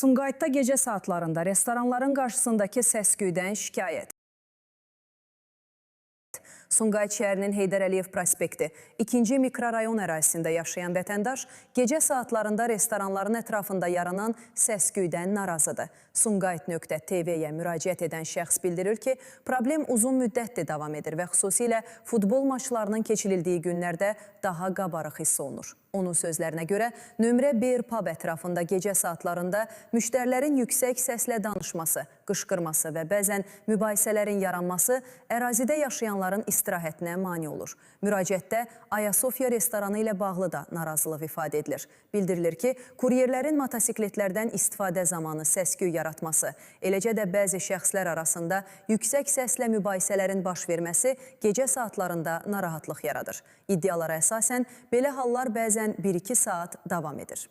Sumqayıtda gecə saatlarında restoranların qarşısındakı səs-küydən şikayət. Sumqayıt şəhərinin Heydər Əliyev prospekti 2-ci mikrorayon ərazisində yaşayan vətəndaş gecə saatlarında restoranların ətrafında yaranan səs-küydən narazıdır. Sumqayıt.tv-yə müraciət edən şəxs bildirir ki, problem uzun müddətdir davam edir və xüsusilə futbol maçlarının keçirildiyi günlərdə daha qabarıq hiss olunur. Onun sözlərinə görə, nömrə 1 pub ətrafında gecə saatlarında müştərilərin yüksək səslə danışması, qışqırması və bəzən mübahisələrin yaranması ərazidə yaşayanların istirahətinə mane olur. Müraciətdə Ayasofya restoranı ilə bağlı da narazılıq ifadə edilir. Bildirilir ki, kuryerlərin motosikletlərdən istifadə zamanı səs-küy yaratması, eləcə də bəzi şəxslər arasında yüksək səslə mübahisələrin baş verməsi gecə saatlarında narahatlıq yaradır. İddialara əsasən, belə hallar bəzən 1-2 saat davam edir.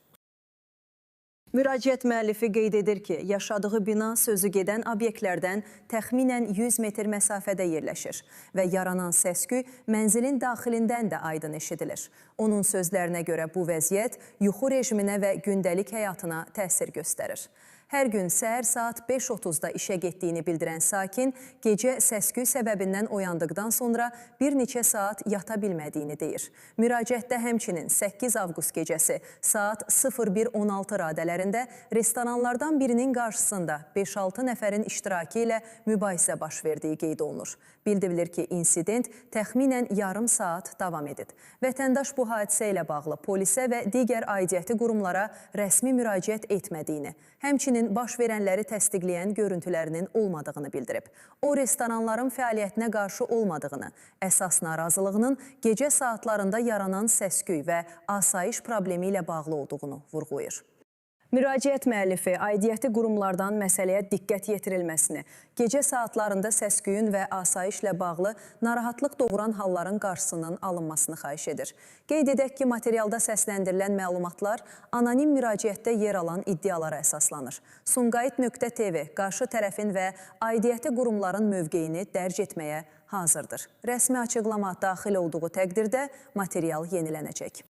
Müraciət müəllifi qeyd edir ki, yaşadığı bina sözü gedən obyektlərdən təxminən 100 metr məsafədə yerləşir və yaranan səs-küy mənzilin daxilindən də aydın eşidilir. Onun sözlərinə görə bu vəziyyət yuxu rejiminə və gündəlik həyatına təsir göstərir. Hər gün səhər saat 5:30-da işə getdiyini bildirən sakin, gecə səs-küy səbəbindən oyandıqdan sonra bir neçə saat yata bilmədiyini deyir. Müraciətdə həmçinin 8 avqust gecəsi saat 01:16 radələrində restoranlardan birinin qarşısında 5-6 nəfərin iştirakı ilə mübahisə baş verdiyi qeyd olunur. Bildirilir ki, insident təxminən yarım saat davam edib. Vətəndaş bu hadisə ilə bağlı polisə və digər aidiyyəti qurumlara rəsmi müraciət etmədiyini, həmçinin baş verənləri təsdiqləyən görüntülərinin olmadığını bildirib. O, restoranların fəaliyyətinə qarşı olmadığını, əsas narazılığının gecə saatlarında yaranan səs-küy və asayiş problemi ilə bağlı olduğunu vurğulayır. Müraciət müəllifi aidiyyəti qurumlardan məsələyə diqqət yetirilməsini, gecə saatlarında səs-küyün və asayişlə bağlı narahatlıq doğuran halların qarşısının alınmasını xahiş edir. Qeyd edək ki, materialda səsləndirilən məlumatlar anonim müraciətdə yer alan iddialara əsaslanır. Sumqayıt.tv qarşı tərəfin və aidiyyəti qurumların mövqeyini dərc etməyə hazırdır. Rəsmi açıqlama daxil olduğu təqdirdə material yenilənəcək.